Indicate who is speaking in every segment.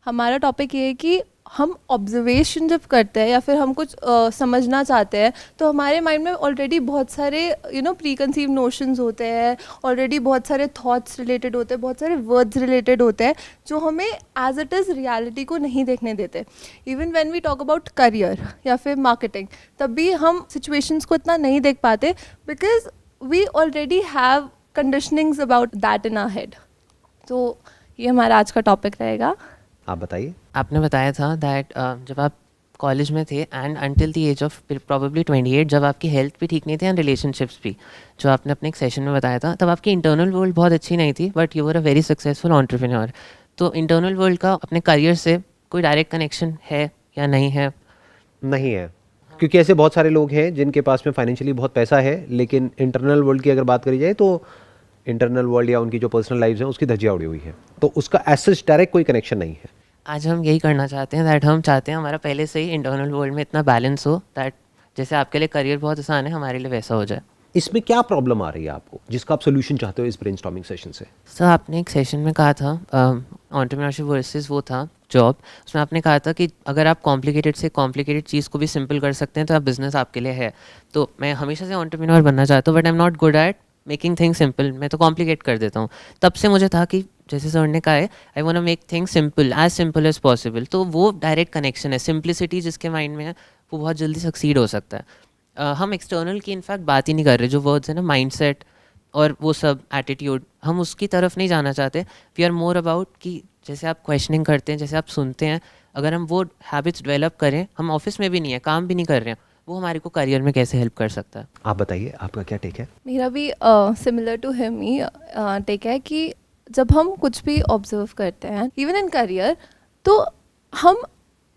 Speaker 1: हमारा टॉपिक ये है कि हम ऑब्जर्वेशन जब करते हैं या फिर हम कुछ समझना चाहते हैं तो हमारे माइंड में ऑलरेडी बहुत सारे प्री कंसीव नोशंस होते हैं, ऑलरेडी बहुत सारे थॉट्स रिलेटेड होते हैं, बहुत सारे वर्ड्स रिलेटेड होते हैं जो हमें एज इट इज़ रियलिटी को नहीं देखने देते. Even when we talk about career या फिर मार्केटिंग, तब भी हम सिचुएशंस को इतना नहीं देख पाते because we already have conditionings about that in our head. तो ये हमारा आज का टॉपिक रहेगा.
Speaker 2: आप बताइए.
Speaker 3: आपने बताया था दैट जब आप कॉलेज में थे and until the age of probably 28, जब आपकी हेल्थ भी ठीक नहीं थी एंड रिलेशनशिप्स भी, जो आपने अपने एक सेशन में बताया था, तब आपकी इंटरनल वर्ल्ड बहुत अच्छी नहीं थी but you were a very successful entrepreneur. तो इंटरनल वर्ल्ड का अपने करियर से कोई डायरेक्ट कनेक्शन है या नहीं है?
Speaker 2: नहीं है, क्योंकि ऐसे बहुत सारे लोग हैं जिनके पास में फाइनेंशियली बहुत पैसा है, लेकिन इंटरनल वर्ल्ड की अगर बात करी जाए तो इंटरनल वर्ल्ड या उनकी जो पर्सनल लाइफ है उसकी धज्जियाँ उड़ी हुई है, तो उसका एज डायरेक्ट कोई कनेक्शन नहीं है.
Speaker 3: आज हम यही करना चाहते हैं दैट हम चाहते हैं हमारा पहले से ही इंटरनल वर्ल्ड में इतना बैलेंस हो दैट जैसे आपके लिए करियर बहुत आसान है, हमारे लिए वैसा हो जाए.
Speaker 2: इसमें क्या प्रॉब्लम आ रही है आपको जिसका आप सोल्यूशन चाहते हो इस ब्रेनस्टॉर्मिंग सेशन से?
Speaker 3: सर आपने एक सेशन में कहा था एंटरप्रेन्योरशिप वर्सेस वो था जॉब, उसमें आपने कहा था कि अगर आप कॉम्प्लिकेटेड से कॉम्प्लिकेटेड चीज़ को भी सिंपल कर सकते हैं तो आप बिजनेस आपके लिए है. तो मैं हमेशा से एंटरप्रेन्योर बनना चाहता हूँ but I am not good at making things simple. मैं तो कॉम्प्लिकेट कर देता हूँ. तब से मुझे था कि जैसे सर ने कहा है I want to make things simple as possible. तो वो डायरेक्ट कनेक्शन है. सिंप्लिसिटी जिसके माइंड में है वो बहुत जल्दी सक्सीड हो सकता है. हम एक्सटर्नल की इनफैक्ट बात ही नहीं कर रहे. जो वर्ड्स है ना, माइंडसेट और वो सब एटीट्यूड, हम उसकी तरफ नहीं जाना चाहते. वी आर मोर अबाउट कि जैसे आप क्वेश्चनिंग करते हैं, जैसे आप सुनते हैं, अगर हम वो हैबिट्स डेवलप करें, हम ऑफिस में भी नहीं है, काम भी नहीं कर रहे हैं, वो हमारे को करियर में कैसे हेल्प कर सकता है?
Speaker 2: आप बताइए, आपका क्या टेक है?
Speaker 1: मेरा भी सिमिलर टू हिम ही टेक है कि जब हम कुछ भी ऑब्जर्व करते हैं इवन इन करियर, तो हम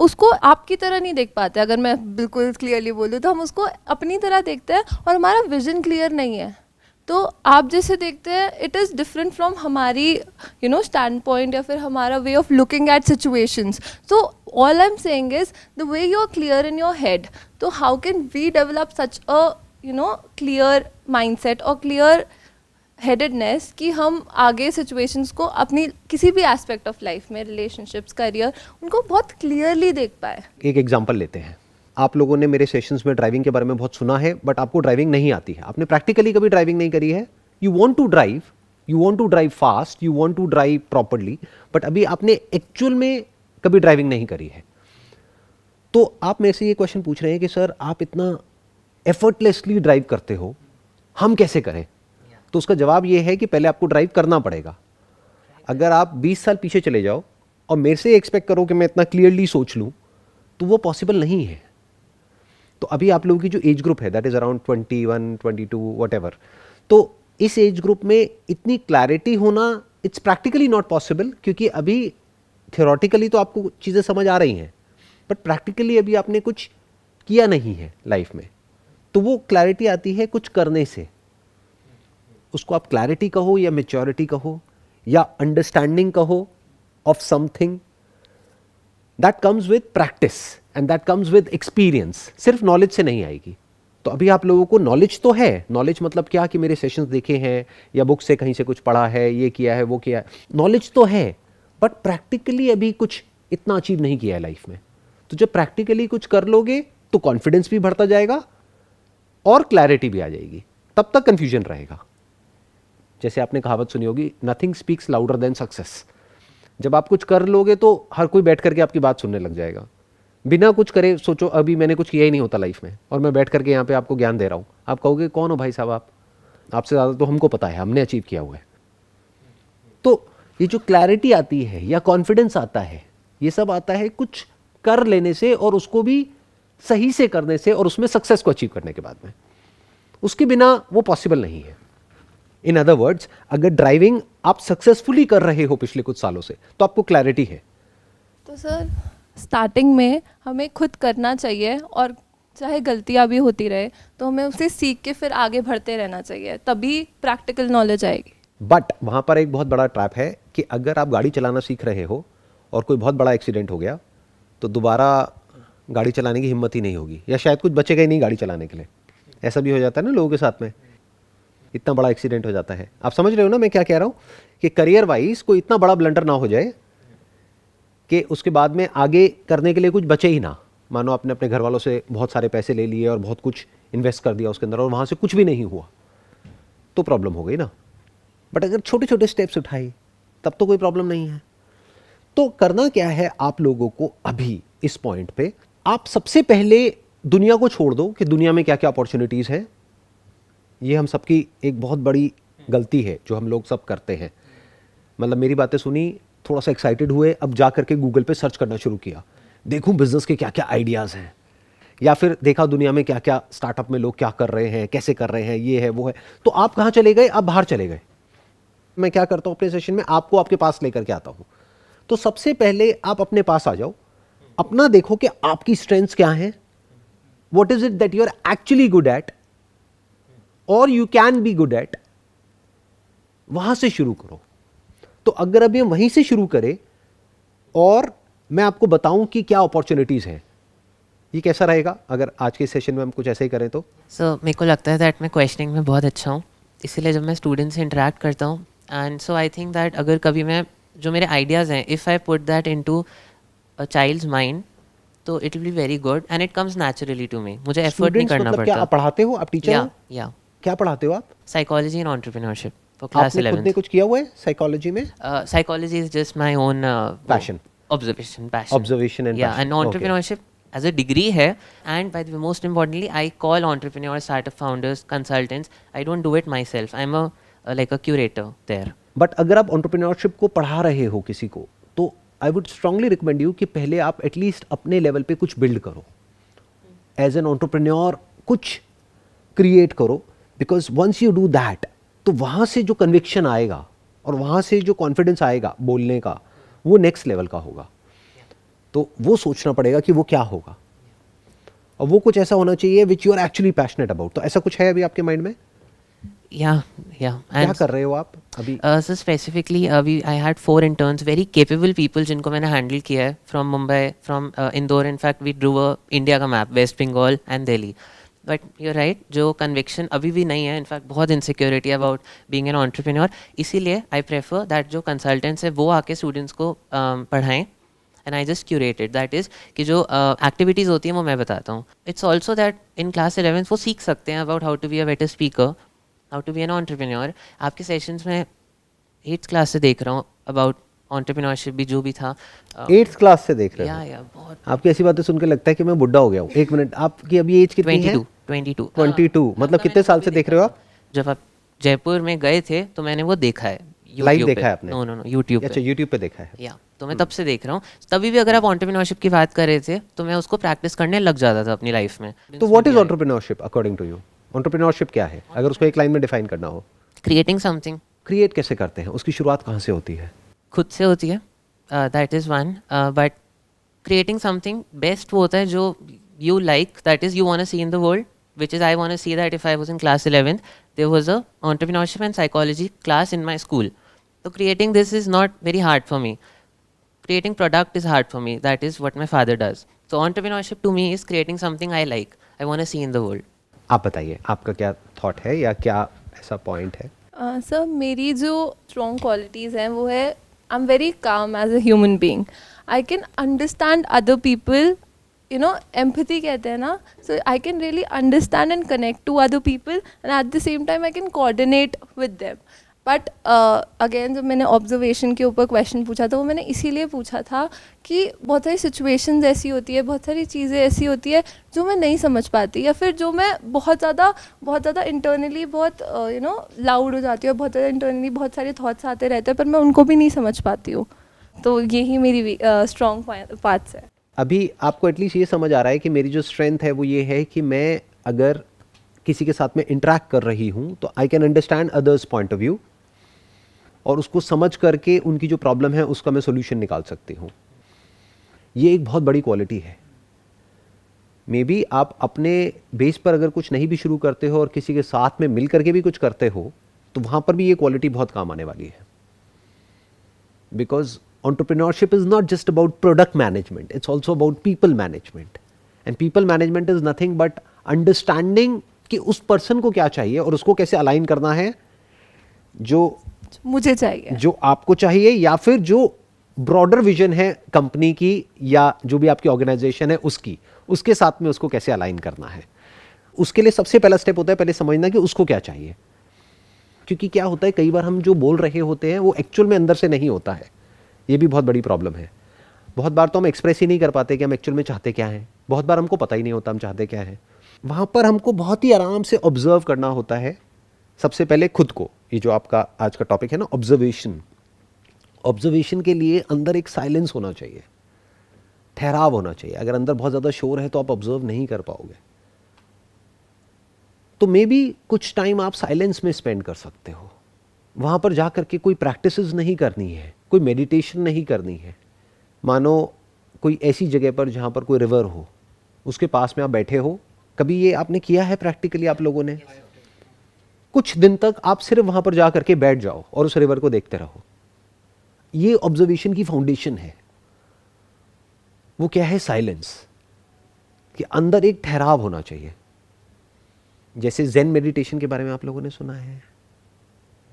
Speaker 1: उसको आपकी तरह नहीं देख पाते. अगर मैं बिल्कुल क्लियरली बोलूँ तो हम उसको अपनी तरह देखते हैं और हमारा विजन क्लियर नहीं है. तो आप जैसे देखते हैं इट इज़ डिफरेंट फ्रॉम हमारी स्टैंड पॉइंट या फिर हमारा way of looking at situations. तो all I am saying is the way you are clear in your head, तो how can we develop such a clear mindset और clear headedness कि हम आगे सिचुएशंस को अपनी किसी भी एस्पेक्ट ऑफ लाइफ में, रिलेशनशिप्स, करियर, उनको बहुत क्लियरली देख पाए.
Speaker 2: एक एग्जांपल लेते हैं. आप लोगों ने मेरे सेशंस में ड्राइविंग के बारे में बहुत सुना है बट आपको ड्राइविंग नहीं आती है. आपने प्रैक्टिकली कभी ड्राइविंग नहीं करी है. You want to drive fast, you want to drive properly, but अभी आपने एक्चुअल में कभी ड्राइविंग नहीं करी है. तो आप मेरे से ये क्वेश्चन पूछ रहे हैं कि सर आप इतना एफर्टलेसली ड्राइव करते हो, हम कैसे करें? तो उसका जवाब ये है कि पहले आपको ड्राइव करना पड़ेगा. अगर आप 20 साल पीछे चले जाओ और मेरे से एक्सपेक्ट करो कि मैं इतना क्लियरली सोच लूँ, तो वो पॉसिबल नहीं है. तो अभी आप लोगों की जो एज ग्रुप है दैट इज़ अराउंड 21, 22 व्हाटएवर, तो इस एज ग्रुप में इतनी क्लैरिटी होना इट्स प्रैक्टिकली नॉट पॉसिबल, क्योंकि अभी थियोरेटिकली तो आपको चीज़ें समझ आ रही हैं बट प्रैक्टिकली अभी आपने कुछ किया नहीं है लाइफ में. तो वो क्लैरिटी आती है कुछ करने से. उसको आप क्लैरिटी कहो या मैच्योरिटी कहो या अंडरस्टैंडिंग कहो of something, that comes with practice and that comes with experience. सिर्फ नॉलेज से नहीं आएगी. तो अभी आप लोगों को नॉलेज तो है. नॉलेज मतलब क्या कि मेरे सेशंस देखे हैं या बुक से कहीं से कुछ पढ़ा है, ये किया है, वो किया है. नॉलेज तो है बट प्रैक्टिकली अभी कुछ इतना अचीव नहीं किया है लाइफ में. तो जब प्रैक्टिकली कुछ कर लोगे तो कॉन्फिडेंस भी बढ़ता जाएगा और क्लैरिटी भी आ जाएगी. तब तक कंफ्यूजन रहेगा. जैसे आपने कहावत सुनी होगी, nothing speaks louder than success. जब आप कुछ कर लोगे तो हर कोई बैठ करके आपकी बात सुनने लग जाएगा. बिना कुछ करे सोचो, अभी मैंने कुछ किया ही नहीं होता लाइफ में और मैं बैठ करके यहाँ पे आपको ज्ञान दे रहा हूँ. आप कहोगे कौन हो भाई साहब आप? आपसे ज़्यादा तो हमको पता है, हमने अचीव किया हुआ है. तो ये जो क्लैरिटी आती है या कॉन्फिडेंस आता है, ये सब आता है कुछ कर लेने से और उसको भी सही से करने से और उसमें सक्सेस को अचीव करने के बाद में. उसके बिना वो पॉसिबल नहीं है. इन अदर वर्ड्स, अगर ड्राइविंग आप सक्सेसफुली कर रहे हो पिछले कुछ सालों से तो आपको क्लैरिटी है.
Speaker 1: तो सर स्टार्टिंग में हमें खुद करना चाहिए और चाहे गलतियाँ भी होती रहे तो हमें उसे सीख के फिर आगे बढ़ते रहना चाहिए, तभी प्रैक्टिकल नॉलेज आएगी.
Speaker 2: बट वहाँ पर एक बहुत बड़ा ट्रैप है कि अगर आप गाड़ी चलाना सीख रहे हो और कोई बहुत बड़ा एक्सीडेंट हो गया तो दोबारा गाड़ी चलाने की हिम्मत ही नहीं होगी, या शायद कुछ बचेगा ही नहीं गाड़ी चलाने के लिए. ऐसा भी हो जाता है ना लोगों के साथ में. इतना बड़ा एक्सीडेंट हो जाता है. आप समझ रहे हो ना मैं क्या कह रहा हूँ, कि करियर वाइज कोई इतना बड़ा ब्लंडर ना हो जाए कि उसके बाद में आगे करने के लिए कुछ बचे ही ना। मानो आपने अपने घर वालों से बहुत सारे पैसे ले लिए और बहुत कुछ इन्वेस्ट कर दिया उसके अंदर और वहाँ से कुछ भी नहीं हुआ, तो प्रॉब्लम हो गई ना। बट अगर छोटे छोटे स्टेप्स उठाए तब तो कोई प्रॉब्लम नहीं है। तो करना क्या है आप लोगों को अभी इस पॉइंट पे, आप सबसे पहले दुनिया को छोड़ दो कि दुनिया में क्या क्या अपॉर्चुनिटीज़ हैं। ये हम सबकी एक बहुत बड़ी गलती है जो हम लोग सब करते हैं। मतलब मेरी बातें सुनी, थोड़ा सा एक्साइटेड हुए, अब जा करके गूगल पे सर्च करना शुरू किया, देखूं बिजनेस के क्या क्या आइडियाज़ हैं, या फिर देखा दुनिया में क्या क्या स्टार्टअप में लोग क्या कर रहे हैं, कैसे कर रहे हैं, ये है वो है। तो आप कहाँ चले गए? आप बाहर चले गए। मैं क्या करता हूँ अपने सेशन में, आपको आपके पास लेकर के आता हूँ। तो सबसे पहले आप अपने पास आ जाओ, अपना देखो कि आपकी स्ट्रेंथ्स क्या हैं, what is it that you are actually good at और you can be good at, वहां से शुरू करो। तो अगर अभी हम वहीं से शुरू करें और मैं आपको बताऊं कि क्या अपॉर्चुनिटीज हैं, ये कैसा रहेगा अगर आज के सेशन में हम कुछ ऐसे ही करें तो?
Speaker 3: सो मेरे को लगता है दैट मैं क्वेश्चनिंग में बहुत अच्छा हूँ, इसीलिए जब मैं स्टूडेंट से इंटरेक्ट करता हूँ, and so I think that अगर कभी मैं जो मेरे आइडियाज़ हैं, if I put that into a child's mind, तो it will be very good and it comes naturally to me. मुझे एफर्ट नहीं
Speaker 2: Students
Speaker 3: करना
Speaker 2: मतलब क्या
Speaker 3: पड़ता।
Speaker 2: आप पढ़ाते हो? आप टीचर हो?
Speaker 3: या
Speaker 2: क्या पढ़ाते हो आप?
Speaker 3: Psychology and entrepreneurship for class
Speaker 2: आपने खुद ने
Speaker 3: 11th।
Speaker 2: कुछ किया हुआ है साइकोलॉजी में?
Speaker 3: Psychology is just my own
Speaker 2: Passion.
Speaker 3: observation, passion.
Speaker 2: Observation and
Speaker 3: yeah,
Speaker 2: passion.
Speaker 3: and
Speaker 2: Okay.
Speaker 3: entrepreneurship as a degree है, and by the way, most importantly, I call entrepreneurs, startup founders, consultants. I don't do it myself. I'm like a curator there.
Speaker 2: But अगर आप entrepreneurship को पढ़ा रहे हो किसी को, तो I would strongly recommend you कि पहले आप एटलीस्ट अपने लेवल पे कुछ बिल्ड करो, एज एन एंटरप्रेन्योर कुछ क्रिएट करो, because once you do that, तो वहाँ से जो कन्विक्शन आएगा और वहाँ से जो कॉन्फिडेंस आएगा बोलने का, वो नेक्स्ट लेवल का होगा। तो वो सोचना पड़ेगा कि वो क्या होगा, और वो कुछ ऐसा होना चाहिए which you are actually passionate about. तो ऐसा कुछ है अभी आपके माइंड में?
Speaker 3: Yeah.
Speaker 2: क्या कर रहे हो आप अभी?
Speaker 3: So specifically, I had 4 interns, very capable people जिनको मैंने handle किया है, from Mumbai, from Indore. In fact, we drew a India का map, West Bengal and Delhi. But you're right, जो conviction अभी भी नहीं है, in fact बहुत insecurity about being an entrepreneur. इसीलिए I prefer that जो consultants है वो आके students को पढ़ाएं, and I just curated, that is कि जो activities होती हैं वो मैं बताता हूँ. It's also that in class 11th वो सीख सकते हैं about how to be a better speaker, how to be an entrepreneur. आपके सेशंस में 8th क्लास से देख रहा हूँ about entrepreneurship भी जो भी था.
Speaker 2: 8th क्लास से देख रहे हो?
Speaker 3: या बहुत.
Speaker 2: आपकी ऐसी बातें सुन के लगता है कि मैं बुढ़ा हो गया हूँ। एक मिनट, आपकी अभी एज कितनी है?
Speaker 3: 22.
Speaker 2: 22 मतलब कितने साल से देख रहे हो आप?
Speaker 3: जब आप जयपुर में गए थे तो मैंने वो देखा है,
Speaker 2: लाइव देखा है आपने?
Speaker 3: नो यूट्यूब
Speaker 2: अच्छा, यूट्यूब पे देखा है।
Speaker 3: या तो मैं तब से देख रहा हूँ. तभी भी अगर आप एंटरप्रेन्योरशिप की बात कर रहे थे तो मैं उसको प्रैक्टिस करने लग जाता था अपनी लाइफ में.
Speaker 2: तो what is entrepreneurship according to you? Entrepreneurship क्या है अगर उसको एक लाइन में डिफाइन करना हो?
Speaker 3: Creating something.
Speaker 2: क्रिएट कैसे करते हैं? उसकी शुरुआत कहाँ से होती है?
Speaker 3: खुद से होती है, that is one. But creating something best वो होता है जो you like, that is you want to see in the world, which is I want to see that if I was in class 11th, there was a entrepreneurship and psychology class in my school. So creating this is not very hard for me. Creating product is hard for me. That is what my father does. So entrepreneurship to me is creating something I like, I want to see in the world.
Speaker 2: आप बताइए, आपका क्या thought है या क्या ऐसा point है?
Speaker 1: Sir मेरी जो स्ट्रॉन्ग क्वालिटीज़ हैं वो है, I am very calm as a human being. I can understand other people, you know, empathy कहते हैं ना, so I can really understand and connect to other people and at the same time I can coordinate with them. But again जब मैंने observation के ऊपर question पूछा था, वो मैंने इसीलिए पूछा था कि बहुत सारी situations ऐसी होती है, बहुत सारी चीज़ें ऐसी होती है जो मैं नहीं समझ पाती, या फिर जो मैं बहुत ज़्यादा internally बहुत you know loud हो जाती हूँ, बहुत ज़्यादा internally बहुत सारे thoughts आते रहते हैं पर मैं उनको भी नहीं समझ पाती हूँ. तो यही मेरी strong parts है.
Speaker 2: अभी आपको एटलीस्ट ये समझ आ रहा है कि मेरी जो स्ट्रेंथ है वो ये है कि मैं अगर किसी के साथ में इंटरेक्ट कर रही हूँ तो आई can understand others point of view और उसको समझ करके उनकी जो प्रॉब्लम है उसका मैं सोल्यूशन निकाल सकती हूँ. ये एक बहुत बड़ी क्वालिटी है. मे बी आप अपने बेस पर अगर कुछ नहीं भी शुरू करते हो और किसी के साथ में मिल करके भी कुछ करते हो तो वहाँ पर भी ये क्वालिटी बहुत काम आने वाली है. Because entrepreneurship is not just about product management, it's also about people management, and people management is nothing but understanding कि उस पर्सन को क्या चाहिए और उसको कैसे अलाइन करना है जो
Speaker 1: मुझे चाहिए,
Speaker 2: जो आपको चाहिए, या फिर जो ब्रॉडर विजन है कंपनी की या जो भी आपकी ऑर्गेनाइजेशन है उसकी, उसके साथ में उसको कैसे अलाइन करना है। उसके लिए सबसे पहला स्टेप होता है पहले समझना कि उसको क्या चाहिए। क्योंकि क्या होता है, कई बार हम जो बोल रहे होते हैं वो एक्चुअल में अंदर से नहीं होता है। ये भी बहुत बड़ी प्रॉब्लम है। बहुत बार तो हम एक्सप्रेस ही नहीं कर पाते कि हम एक्चुअल में चाहते क्या हैं। बहुत बार हमको पता ही नहीं होता हम चाहते क्या हैं। वहाँ पर हमको बहुत ही आराम से ऑब्जर्व करना होता है सबसे पहले खुद को। ये जो आपका आज का टॉपिक है ना, ऑब्जर्वेशन। ऑब्जर्वेशन के लिए अंदर एक साइलेंस होना चाहिए, ठहराव होना चाहिए। अगर अंदर बहुत ज़्यादा शोर है तो आप ऑब्जर्व नहीं कर पाओगे। तो मे बी कुछ टाइम आप साइलेंस में स्पेंड कर सकते हो। वहाँ पर जा करके कोई प्रैक्टिसेस नहीं करनी है, कोई मेडिटेशन नहीं करनी है। मानो कोई ऐसी जगह पर जहाँ पर कोई रिवर हो, उसके पास में आप बैठे हो। कभी ये आपने किया है प्रैक्टिकली आप लोगों ने? कुछ दिन तक आप सिर्फ वहाँ पर जा करके बैठ जाओ और उस रिवर को देखते रहो। ये ऑब्जर्वेशन की फाउंडेशन है। वो क्या है? साइलेंस। कि अंदर एक ठहराव होना चाहिए। जैसे ज़ेन मेडिटेशन के बारे में आप लोगों ने सुना है।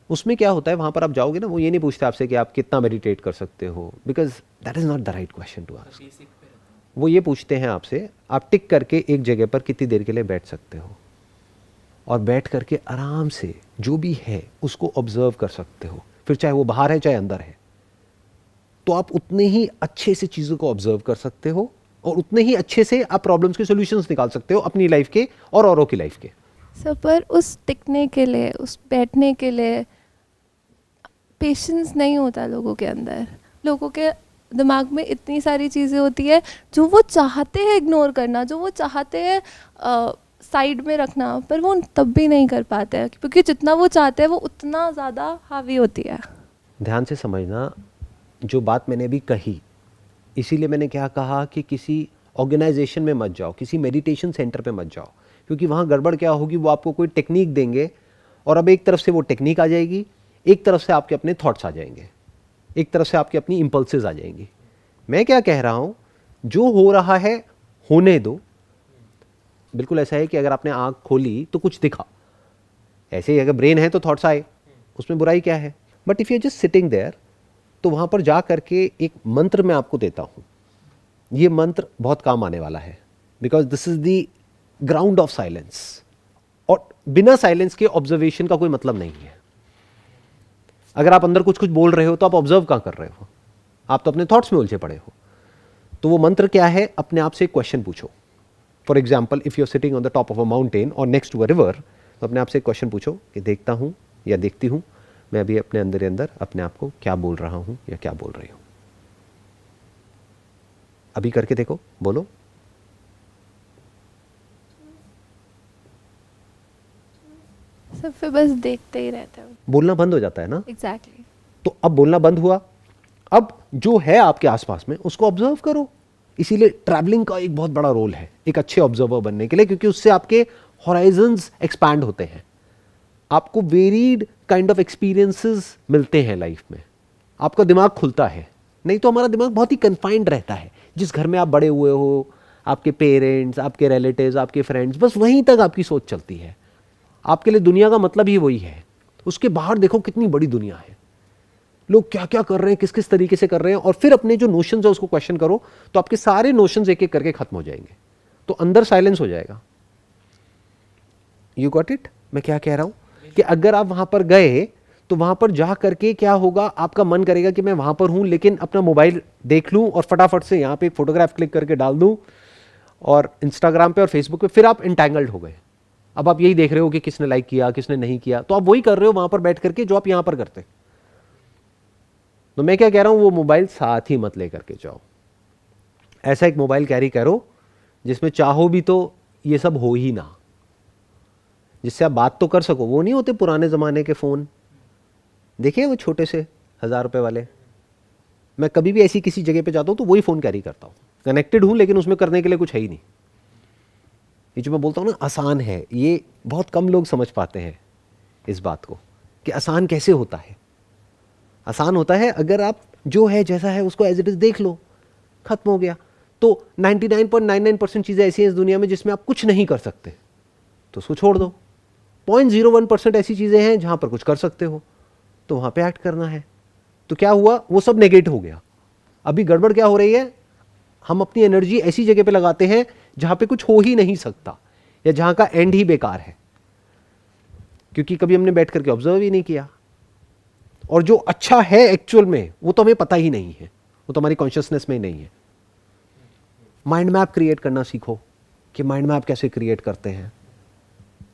Speaker 2: उसमें क्या होता है, वहाँ पर आप जाओगे ना, वो ये नहीं पूछते आपसे कि आप कितना मेडिटेट कर सकते हो, because that is not the right question to ask. वो ये पूछते हैं आपसे, आप टिक करके एक जगह पर कितनी देर के लिए बैठ सकते हो, और बैठ करके आराम से जो भी है उसको ऑब्जर्व कर सकते हो। फिर चाहे वो बाहर है चाहे अंदर है, तो आप उतने ही अच्छे से चीज़ों को ऑब्जर्व कर सकते हो और उतने ही अच्छे से आप प्रॉब्लम्स के सॉल्यूशंस निकाल सकते हो अपनी लाइफ के और औरों की लाइफ के।
Speaker 1: सर पर उस टिकने के लिए, उस बैठने के लिए पेशेंस नहीं होता लोगों के अंदर। लोगों के दिमाग में इतनी सारी चीज़ें होती है जो वो चाहते हैं इग्नोर करना, जो वो चाहते हैं साइड में रखना, पर वो तब भी नहीं कर पाते हैं क्योंकि जितना वो चाहते हैं वो उतना ज़्यादा हावी होती है।
Speaker 2: ध्यान से समझना जो बात मैंने अभी कही, इसीलिए मैंने क्या कहा कि किसी ऑर्गेनाइजेशन में मत जाओ, किसी मेडिटेशन सेंटर पे मत जाओ, क्योंकि वहाँ गड़बड़ क्या होगी, वो आपको कोई टेक्निक देंगे और अब एक तरफ से वो टेक्निक आ जाएगी, एक तरफ से आपके अपने थॉट्स आ जाएंगे, एक तरफ से आपकी अपनी इम्पल्सेस आ जाएंगी। मैं क्या कह रहा हूँ, जो हो रहा है होने दो। बिल्कुल ऐसा है कि अगर आपने आँख खोली तो कुछ दिखा, ऐसे ही अगर ब्रेन है तो थॉट्स आए, उसमें बुराई क्या है। But if you just sitting there, तो वहाँ पर जा करके एक मंत्र मैं आपको देता हूँ। ये मंत्र बहुत काम आने वाला है, because this is the ground of silence. और बिना साइलेंस के ऑब्जर्वेशन का कोई मतलब नहीं है। अगर आप अंदर कुछ कुछ बोल रहे हो तो आप ऑब्जर्व कहाँ कर रहे हो? आप तो अपने थॉट्स में उलझे पड़े हो। तो वो मंत्र क्या है, अपने आप से एक क्वेश्चन पूछो। For example, if you are sitting on the top of a mountain और नेक्स्ट टू अ रिवर, तो अपने आप से एक क्वेश्चन पूछो कि देखता हूँ या देखती हूँ मैं अभी अपने अंदर अंदर अपने आप को क्या बोल रहा हूँ या क्या बोल रही हूँ। अभी करके देखो, बोलो।
Speaker 1: सब फिर बस देखते ही रहते हैं।
Speaker 2: बोलना बंद हो जाता है ना।
Speaker 1: एग्जैक्टली।
Speaker 2: तो अब बोलना बंद हुआ, अब जो है आपके आसपास में उसको ऑब्जर्व करो। इसीलिए ट्रैवलिंग का एक बहुत बड़ा रोल है एक अच्छे ऑब्जर्वर बनने के लिए, क्योंकि उससे आपके हॉराइजन्स एक्सपैंड होते हैं, आपको वेरीड काइंड ऑफ एक्सपीरियंसेस मिलते हैं लाइफ में, आपका दिमाग खुलता है। नहीं तो हमारा दिमाग बहुत ही कन्फाइंड रहता है। जिस घर में आप बड़े हुए हो, आपके पेरेंट्स, आपके रिलेटिव्स, आपके फ्रेंड्स, बस वहीं तक आपकी सोच चलती है। आपके लिए दुनिया का मतलब ही वही है। उसके बाहर देखो कितनी बड़ी दुनिया है, लोग क्या क्या कर रहे हैं, किस किस तरीके से कर रहे हैं, और फिर अपने जो नोशंस है उसको क्वेश्चन करो तो आपके सारे नोशंस एक एक करके खत्म हो जाएंगे, तो अंदर साइलेंस हो जाएगा। You got it? मैं क्या कह रहा हूं कि अगर आप वहां पर गए तो वहां पर जा करके क्या होगा, आपका मन करेगा कि मैं वहां पर हूं लेकिन अपना मोबाइल देख लूं और फटाफट से यहां पे एक फोटोग्राफ क्लिक करके डाल दूं और इंस्टाग्राम पे और फेसबुक पे, फिर आप इंटैंगल्ड हो गए। अब आप यही देख रहे हो कि किसने लाइक किया किसने नहीं किया, तो आप वही कर रहे हो वहां पर बैठ करके जो आप यहां पर करते। तो मैं क्या कह रहा हूं, वो मोबाइल साथ ही मत लेकर के जाओ। ऐसा एक मोबाइल कैरी करो जिसमें चाहो भी तो ये सब हो ही ना, जिससे आप बात तो कर सको। वो नहीं होते पुराने ज़माने के फ़ोन, देखिए वो छोटे से 1000 रुपये वाले। मैं कभी भी ऐसी किसी जगह पे जाता हूँ तो वही फ़ोन कैरी करता हूँ। कनेक्टेड हूँ लेकिन उसमें करने के लिए कुछ है ही नहीं। ये जो मैं बोलता हूँ ना आसान है, ये बहुत कम लोग समझ पाते हैं इस बात को कि आसान कैसे होता है। आसान होता है अगर आप जो है जैसा है उसको एज इट इज़ देख लो, खत्म हो गया। तो 99.99% चीज़ें ऐसी हैं इस दुनिया में जिसमें आप कुछ नहीं कर सकते, तो उसको छोड़ दो। 0.01% ऐसी चीज़ें हैं जहाँ पर कुछ कर सकते हो, तो वहाँ पे एक्ट करना है। तो क्या हुआ, वो सब नेगेट हो गया। अभी गड़बड़ क्या हो रही है, हम अपनी एनर्जी ऐसी जगह पे लगाते हैं जहां पे कुछ हो ही नहीं सकता या जहां का एंड ही बेकार है, क्योंकि कभी हमने बैठ करके ऑब्जर्व ही नहीं किया। और जो अच्छा है एक्चुअल में वो तो हमें पता ही नहीं है, वो तो हमारी कॉन्शियसनेस में ही नहीं है। माइंड मैप क्रिएट करना सीखो कि माइंड मैप कैसे क्रिएट करते हैं।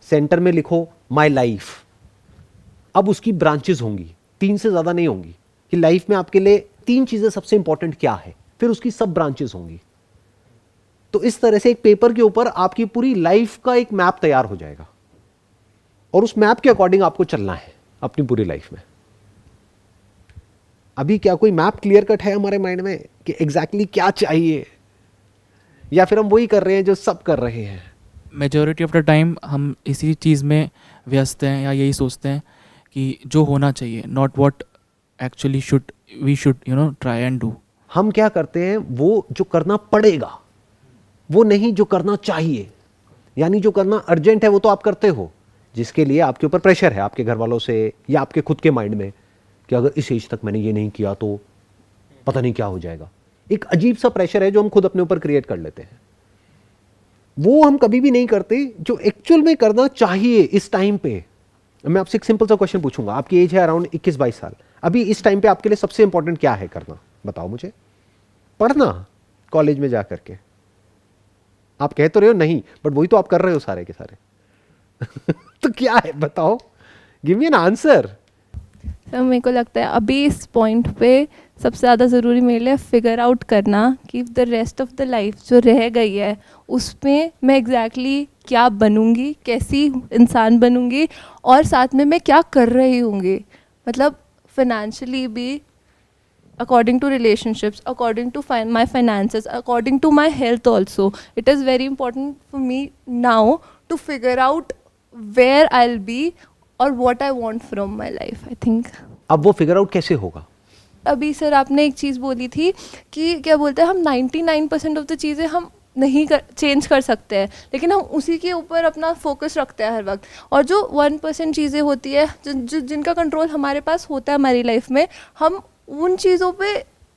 Speaker 2: सेंटर में लिखो माय लाइफ, अब उसकी ब्रांचेस होंगी, 3 से ज्यादा नहीं होंगी, कि लाइफ में आपके लिए 3 चीजें सबसे इंपॉर्टेंट क्या है, फिर उसकी सब ब्रांचेस होंगी। तो इस तरह से एक पेपर के ऊपर आपकी पूरी लाइफ का एक मैप तैयार हो जाएगा और उस मैप के अकॉर्डिंग आपको चलना है अपनी पूरी लाइफ में। अभी क्या कोई मैप क्लियर कट है हमारे माइंड में कि एग्जैक्टली क्या चाहिए, या फिर हम वही कर रहे हैं जो सब कर रहे हैं?
Speaker 4: मेजॉरिटी ऑफ द टाइम हम इसी चीज़ में व्यस्त हैं या यही सोचते हैं कि जो होना चाहिए, not what actually we should try and do.
Speaker 2: हम क्या करते हैं, वो जो करना पड़ेगा वो नहीं जो करना चाहिए। यानी जो करना अर्जेंट है वो तो आप करते हो, जिसके लिए आपके ऊपर प्रेशर है आपके घर वालों से या आपके खुद के माइंड में कि अगर इस एज तक मैंने ये नहीं किया तो पता नहीं क्या हो जाएगा। एक अजीब सा प्रेशर है जो हम खुद अपने ऊपर क्रिएट कर लेते हैं। वो हम कभी भी नहीं करते जो एक्चुअल में करना चाहिए इस टाइम पे। मैं आपसे एक सिंपल सा क्वेश्चन पूछूंगा, आपकी एज है अराउंड 21-22 साल, अभी इस टाइम पे आपके लिए सबसे इंपॉर्टेंट क्या है करना, बताओ मुझे। पढ़ना कॉलेज में जा करके, आप कह तो रहे हो नहीं, बट वही तो आप कर रहे हो सारे के सारे। तो क्या है बताओ, give me an answer.
Speaker 1: Sir मेरे को लगता है अभी इस पॉइंट पे सबसे ज़्यादा ज़रूरी मेरे लिए फिगर आउट करना कि the rest of the life जो रह गई है उसमें मैं एग्जैक्टली क्या बनूंगी, कैसी इंसान बनूंगी और साथ में मैं क्या कर रही होंगी। मतलब फाइनेंशियली भी, according to relationships, according to my finances, according to my health also. It is very important for me now to figure out where I'll be or what I want from my life, I think.
Speaker 2: अब वो figure out कैसे होगा?
Speaker 1: अभी sir आपने एक चीज़ बोली थी कि क्या बोलते हैं, हम 99% ऑफ द चीज़ें हम नहीं चेंज कर सकते हैं, लेकिन हम उसी के ऊपर अपना फोकस रखते हैं हर वक्त। और जो 1% चीज़ें होती है जिनका कंट्रोल हमारे पास होता है हमारी लाइफ में, हम उन चीज़ों पे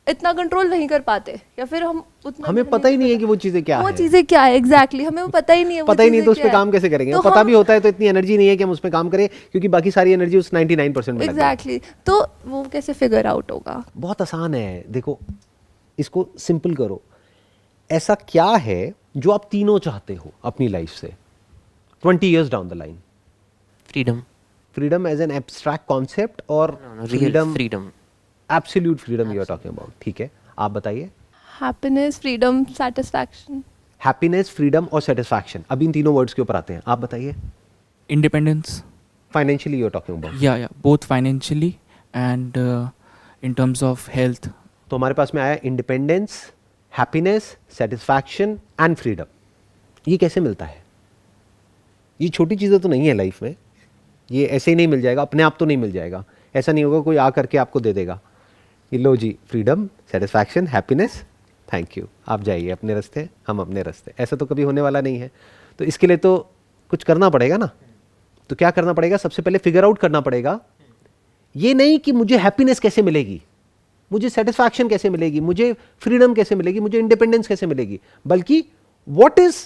Speaker 1: इतना कंट्रोल नहीं कर पाते या फिर हम उतना
Speaker 2: हमें पता ही नहीं है कि वो चीजें क्या
Speaker 1: वो
Speaker 2: है।
Speaker 1: चीज़ें क्या है एग्जैक्टली हमें वो पता ही नहीं है।
Speaker 2: पता ही नहीं तो उस पर काम कैसे करेंगे?
Speaker 1: तो
Speaker 2: पता भी होता है तो इतनी एनर्जी नहीं है कि हम उस पर काम करें, क्योंकि बाकी सारी एनर्जी उस 99% में लग गई।
Speaker 1: एग्जैक्टली तो वो कैसे फिगर आउट होगा?
Speaker 2: बहुत आसान है, देखो इसको सिंपल करो। ऐसा क्या है जो आप तीनों चाहते हो अपनी लाइफ से 20 years down the line?
Speaker 3: Freedom.
Speaker 2: Freedom as an abstract concept और
Speaker 3: real freedom,
Speaker 2: absolute freedom you are talking about? ठीक है, आप बताइए।
Speaker 1: Happiness, freedom, satisfaction.
Speaker 2: Happiness, freedom और सेटिस्फैक्शन, अब इन तीनों वर्ड्स के ऊपर आते हैं, आप बताइए।
Speaker 4: Independence,
Speaker 2: financially you are talking about?
Speaker 4: या both financially and in terms of health.
Speaker 2: तो हमारे पास में आया independence, happiness, satisfaction and freedom. ये कैसे मिलता है? ये छोटी चीज़ें तो नहीं है लाइफ में, ये ऐसे ही नहीं मिल जाएगा, अपने आप तो नहीं मिल जाएगा। ऐसा नहीं होगा कोई आ करके आपको दे देगा कि लो जी freedom, satisfaction, happiness, thank you, आप जाइए अपने रास्ते, हम अपने रास्ते। ऐसा तो कभी होने वाला नहीं है। तो इसके लिए तो कुछ करना पड़ेगा ना। तो क्या करना पड़ेगा? सबसे पहले फिगर आउट करना पड़ेगा। ये नहीं कि मुझे हैप्पीनेस कैसे मिलेगी, मुझे सेटिस्फैक्शन कैसे मिलेगी, मुझे फ्रीडम कैसे मिलेगी, मुझे इंडिपेंडेंस कैसे मिलेगी, बल्कि what is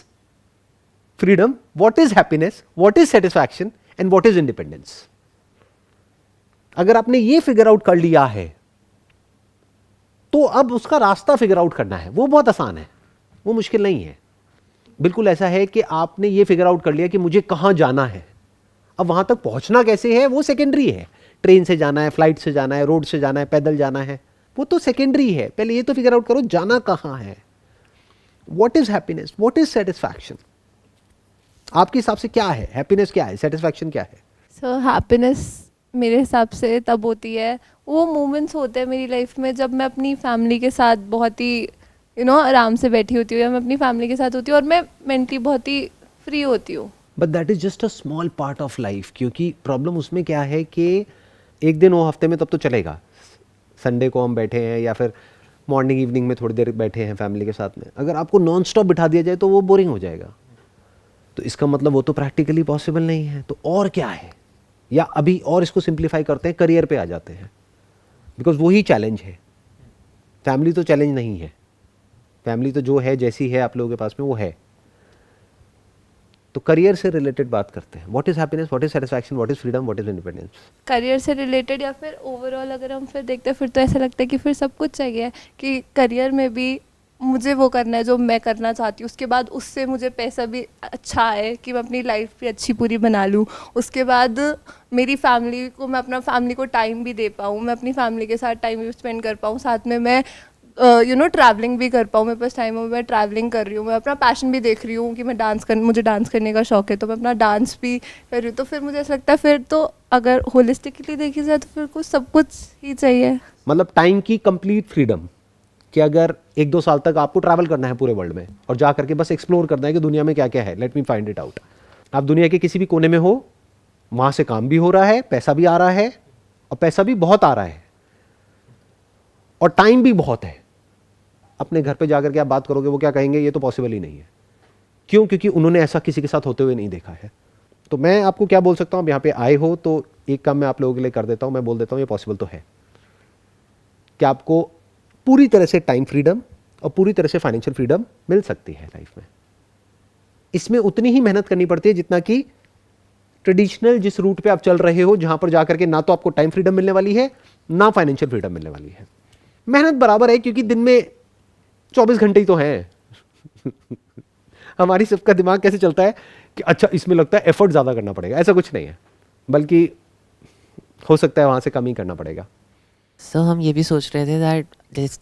Speaker 2: freedom, what is happiness, what is satisfaction and what is independence. अगर आपने ये फिगर आउट कर लिया है तो अब उसका रास्ता फिगर आउट करना है। वो बहुत आसान है, वो मुश्किल नहीं है। बिल्कुल ऐसा है कि आपने ये फिगर आउट कर लिया कि मुझे कहां जाना है। अब वहां तक पहुंचना कैसे है वो सेकेंडरी है। ट्रेन से जाना है, फ्लाइट से जाना है, रोड से जाना है, पैदल जाना है, वो तो सेकेंडरी है। पहले ये तो फिगर आउट करो जाना कहां है। What is happiness, what is satisfaction? आपके हिसाब से क्या है हैप्पीनेस, क्या है सेटिस्फैक्शन, क्या है?
Speaker 1: सो हैप्पीनेस मेरे हिसाब से तब होती है, वो मोमेंट्स होते हैं मेरी लाइफ में जब मैं अपनी फैमिली के साथ बहुत ही आराम से बैठी होती हूँ, या मैं अपनी फैमिली के साथ होती हूँ और मैं मेंटली बहुत ही फ्री होती हूँ।
Speaker 2: But that is just a small part of life. क्योंकि प्रॉब्लम उसमें क्या है कि एक दिन हो हफ्ते में तब तो चलेगा, संडे को हम बैठे हैं या फिर मॉर्निंग इवनिंग में थोड़ी देर बैठे हैं फैमिली के साथ में। अगर आपको नॉन स्टॉप बिठा दिया जाए तो वो बोरिंग हो जाएगा। तो इसका मतलब वो तो प्रैक्टिकली पॉसिबल नहीं है। तो और क्या है? या अभी और इसको सिंप्लीफाई करते हैं, करियर पे आ जाते हैं, बिकॉज वही चैलेंज है। फैमिली तो चैलेंज नहीं है, फैमिली तो जो है जैसी है आप लोगों के पास में वो है। तो करियर से रिलेटेड बात करते हैं। What is happiness, what is satisfaction, what is freedom, what is independence?
Speaker 1: Career से रिलेटेड या फिर ओवरऑल अगर हम फिर देखते हैं, फिर तो ऐसा लगता है कि फिर सब कुछ चाहिए कि करियर में भी मुझे वो करना है जो मैं करना चाहती हूँ, उसके बाद उससे मुझे पैसा भी अच्छा आए कि मैं अपनी लाइफ भी अच्छी पूरी बना लूँ, उसके बाद मेरी फैमिली को, मैं अपना फैमिली को टाइम भी दे पाऊँ, मैं अपनी फैमिली के साथ टाइम भी स्पेंड कर पाऊँ, साथ में मैं ट्रैवलिंग भी कर पाऊँ, मेरे पास टाइम हो, मैं ट्रैवलिंग कर रही हूँ, मैं अपना पैशन भी देख रही हूँ कि मुझे डांस करने का शौक है तो मैं अपना डांस भी कर रही हूँ। तो फिर मुझे ऐसा लगता है फिर तो अगर होलिस्टिकली देखी जाए तो फिर कुछ सब कुछ ही चाहिए।
Speaker 2: मतलब टाइम की कंप्लीट फ्रीडम कि अगर 1-2 साल तक आपको ट्रैवल करना है पूरे वर्ल्ड में और जा करके बस एक्सप्लोर करना है कि दुनिया में क्या क्या है, let me find it out. आप दुनिया के किसी भी कोने में हो, वहाँ से काम भी हो रहा है, पैसा भी आ रहा है, और पैसा भी बहुत आ रहा है, और टाइम भी बहुत है। अपने घर पे जाकर के आप बात करोगे, वो क्या कहेंगे, ये तो पॉसिबल ही नहीं है। क्यों? क्योंकि उन्होंने ऐसा किसी के साथ होते हुए नहीं देखा है। तो मैं आपको क्या बोल सकता हूँ, आप यहाँ पे आए हो तो एक काम मैं आप लोगों के लिए कर देता हूँ, मैं बोल देता हूँ ये पॉसिबल तो है कि आपको पूरी तरह से टाइम फ्रीडम और पूरी तरह से फाइनेंशियल फ्रीडम मिल सकती है लाइफ में। इसमें उतनी ही मेहनत करनी पड़ती है जितना कि ट्रेडिशनल जिस रूट पे आप चल रहे हो, जहां पर जाकर के ना तो आपको टाइम फ्रीडम मिलने वाली है ना फाइनेंशियल फ्रीडम मिलने वाली है। मेहनत बराबर है क्योंकि दिन में 24 घंटे ही तो हैं। हमारी सबका दिमाग कैसे चलता है कि अच्छा इसमें लगता है एफर्ट ज़्यादा करना पड़ेगा, ऐसा कुछ नहीं है, बल्कि हो सकता है वहाँ से कम ही करना पड़ेगा।
Speaker 3: सो हम ये भी सोच रहे थे दैट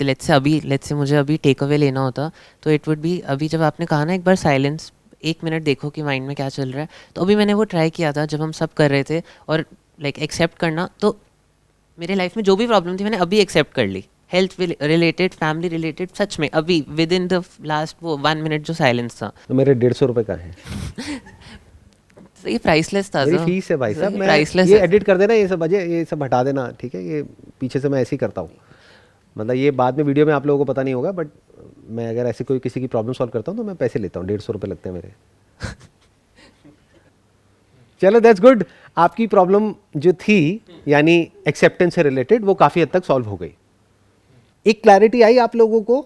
Speaker 3: लेट्स से मुझे अभी टेक अवे लेना होता तो इट वुड बी, अभी जब आपने कहा ना एक बार साइलेंस, 1 मिनट देखो कि माइंड में क्या चल रहा है, तो अभी मैंने वो ट्राई किया था जब हम सब कर रहे थे, और लाइक एक्सेप्ट करना, तो मेरे लाइफ में जो भी प्रॉब्लम थी मैंने अभी एक्सेप्ट कर ली, हेल्थ रिलेटेड, फैमिली रिलेटेड, सच में अभी विद इन द लास्ट वो 1 मिनट जो साइलेंस था।
Speaker 2: तो मेरे 150 रुपये का है,
Speaker 3: तो ये प्राइसलेस था,
Speaker 2: मेरी फीस है भाई साहब। मैं
Speaker 3: प्राइसलेस
Speaker 2: ये एडिट कर देना, ये सब हटा देना, ठीक है? ये पीछे से मैं ऐसे ही करता हूँ, मतलब ये बाद में वीडियो में आप लोगों को पता नहीं होगा, बट मैं अगर ऐसे कोई किसी की प्रॉब्लम सॉल्व करता हूँ तो मैं पैसे लेता हूँ, 150 रुपये लगते हैं मेरे। चलो दैट्स गुड। आपकी प्रॉब्लम जो थी यानी एक्सेप्टेंस से रिलेटेड, वो काफ़ी हद तक सॉल्व हो गई। एक क्लैरिटी आई आप लोगों को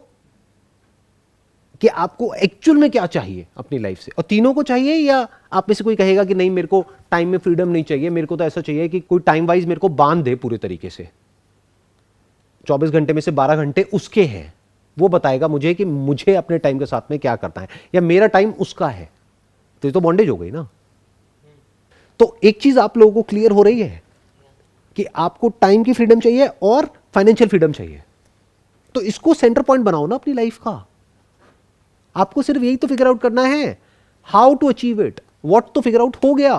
Speaker 2: कि आपको एक्चुअल में क्या चाहिए अपनी लाइफ से, और तीनों को चाहिए, या आप में से कोई कहेगा कि नहीं मेरे को टाइम में फ्रीडम नहीं चाहिए, मेरे को तो ऐसा चाहिए कि कोई टाइम वाइज मेरे को बांध दे पूरे तरीके से, 24 घंटे में से 12 घंटे उसके हैं, वो बताएगा मुझे कि मुझे अपने टाइम के साथ में क्या करना है, या मेरा टाइम उसका है। तो ये तो बॉन्डेज हो गई ना। तो एक चीज आप लोगों को क्लियर हो रही है कि आपको टाइम की फ्रीडम चाहिए और फाइनेंशियल फ्रीडम चाहिए। तो इसको सेंटर पॉइंट बनाओ ना अपनी लाइफ का। आपको सिर्फ यही तो फिगर आउट करना है, how to achieve it. What तो फिगर आउट हो गया,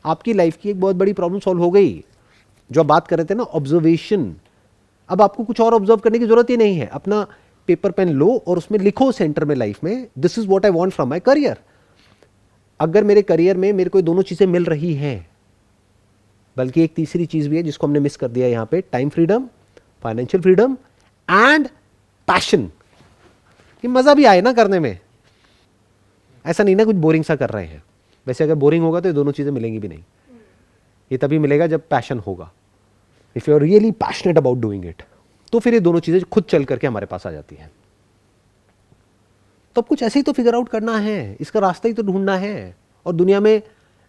Speaker 2: आपकी लाइफ की एक बहुत बड़ी प्रॉब्लम सॉल्व हो गई। जो आप बात कर रहे थे ना, ऑब्जर्वेशन, अब आपको कुछ और ऑब्जर्व करने की जरूरत ही नहीं है। अपना पेपर पेन लो और उसमें लिखो सेंटर में लाइफ में, this is what I want from my career. अगर मेरे करियर में मेरे को दोनों चीजें मिल रही हैं, बल्कि एक तीसरी चीज भी है जिसको हमने मिस कर दिया यहां पे, time freedom, financial freedom and passion, कि मजा भी आए ना करने में। ऐसा नहीं ना कुछ बोरिंग सा कर रहे हैं। वैसे अगर बोरिंग होगा तो ये दोनों चीजें मिलेंगी भी नहीं। ये तभी मिलेगा जब पैशन होगा। If you are really passionate about doing it, तो फिर ये दोनों चीजें खुद चल करके हमारे पास आ जाती हैं। तो अब कुछ ऐसे ही तो फिगर आउट करना है, इसका रास्ता ही तो ढूंढना है। और दुनिया में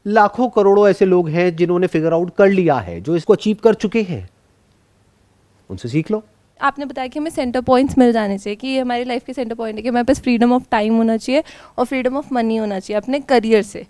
Speaker 2: लाखों करोड़ों ऐसे लोग हैं जिन्होंने फिगर आउट कर लिया है, जो इसको अचीव कर चुके हैं, उनसे सीख लो।
Speaker 1: आपने बताया कि हमें सेंटर पॉइंट्स मिल जाने चाहिए, कि ये हमारी लाइफ के सेंटर पॉइंट है कि हमारे पास फ्रीडम ऑफ टाइम होना चाहिए और फ्रीडम ऑफ मनी होना चाहिए अपने करियर से।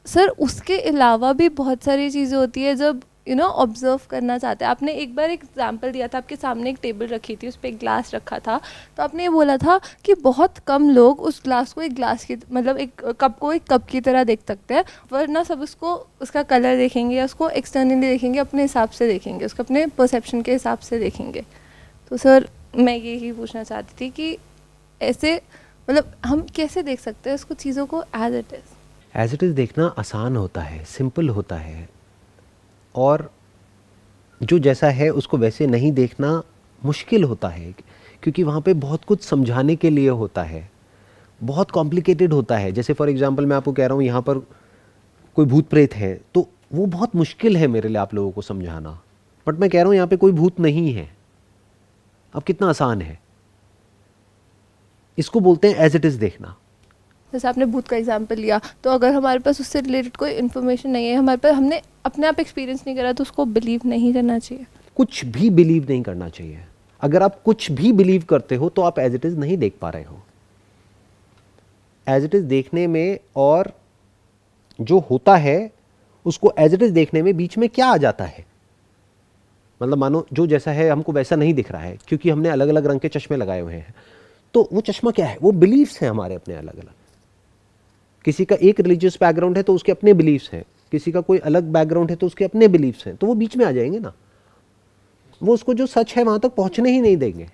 Speaker 1: सर उसके अलावा भी बहुत सारी चीज़ें होती है जब ऑब्जर्व करना चाहते हैं। आपने एक बार एग्जाम्पल दिया था, आपके सामने एक टेबल रखी थी, उस पर एक ग्लास रखा था, तो आपने ये बोला था कि बहुत कम लोग उस ग्लास को एक ग्लास की, मतलब एक कप को एक कप की तरह देख सकते हैं, वरना सब उसको, उसका कलर देखेंगे या उसको एक्सटर्नली देखेंगे, अपने हिसाब से देखेंगे, उसको अपने परसेप्शन के हिसाब से देखेंगे। तो सर मैं यही पूछना चाहती थी कि ऐसे मतलब हम कैसे देख सकते हैं उसको, चीज़ों को एज इट इज़
Speaker 2: देखना आसान होता है, सिंपल होता है, और जो जैसा है उसको वैसे नहीं देखना मुश्किल होता है, क्योंकि वहाँ पे बहुत कुछ समझाने के लिए होता है, बहुत कॉम्प्लिकेटेड होता है। जैसे फॉर एग्जांपल मैं आपको कह रहा हूँ यहाँ पर कोई भूत प्रेत है, तो वो बहुत मुश्किल है मेरे लिए आप लोगों को समझाना, बट मैं कह रहा हूँ यहाँ पे कोई भूत नहीं है, अब कितना आसान है। इसको बोलते हैं एज इट इज़ देखना।
Speaker 1: जैसे आपने भूत का एग्जाम्पल लिया, तो अगर हमारे पास उससे रिलेटेड कोई इन्फॉर्मेशन नहीं है, हमारे पास हमने अपने आप एक्सपीरियंस नहीं करा, तो उसको बिलीव नहीं करना चाहिए।
Speaker 2: कुछ भी बिलीव नहीं करना चाहिए। अगर आप कुछ भी बिलीव करते हो तो आप एज इट इज़ नहीं देख पा रहे हो। एज इट इज़ देखने में और जो होता है उसको एज इट इज़ देखने में बीच में क्या आ जाता है। मतलब मानो जो जैसा है हमको वैसा नहीं दिख रहा है, क्योंकि हमने अलग अलग रंग के चश्मे लगाए हुए हैं। तो वो चश्मा क्या है? वो बिलीव्स हैं हमारे अपने अलग अलग। किसी का एक रिलीजियस बैकग्राउंड है तो उसके अपने बिलीव्स हैं, किसी का कोई अलग बैकग्राउंड है तो उसके अपने बिलीव्स हैं, तो वो बीच में आ जाएंगे ना। वो उसको जो सच है वहां तक पहुंचने ही नहीं देंगे।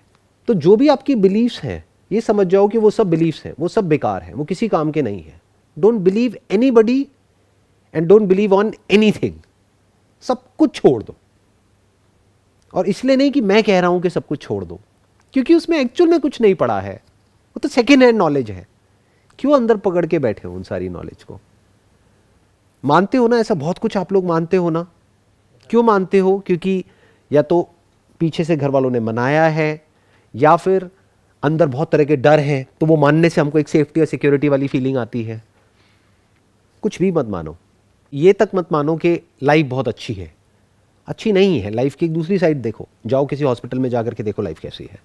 Speaker 2: तो जो भी आपकी बिलीव्स हैं, ये समझ जाओ कि वो सब बिलीव्स हैं, वो सब बेकार हैं, वो किसी काम के नहीं है। Don't believe anybody and don't believe on anything. सब कुछ छोड़ दो। और इसलिए नहीं कि मैं कह रहा हूं कि सब कुछ छोड़ दो, क्योंकि उसमें एक्चुअल में कुछ नहीं पड़ा है, वो तो सेकेंड हैंड नॉलेज है। क्यों अंदर पकड़ के बैठे हो उन सारी नॉलेज को? मानते हो ना, ऐसा बहुत कुछ आप लोग मानते हो ना। क्यों मानते हो? क्योंकि या तो पीछे से घर वालों ने मनाया है, या फिर अंदर बहुत तरह के डर हैं, तो वो मानने से हमको एक सेफ्टी और सिक्योरिटी वाली फीलिंग आती है। कुछ भी मत मानो। ये तक मत मानो कि लाइफ बहुत अच्छी है। अच्छी नहीं है। लाइफ की एक दूसरी साइड देखो। जाओ किसी हॉस्पिटल में जाकर के देखो लाइफ कैसी है।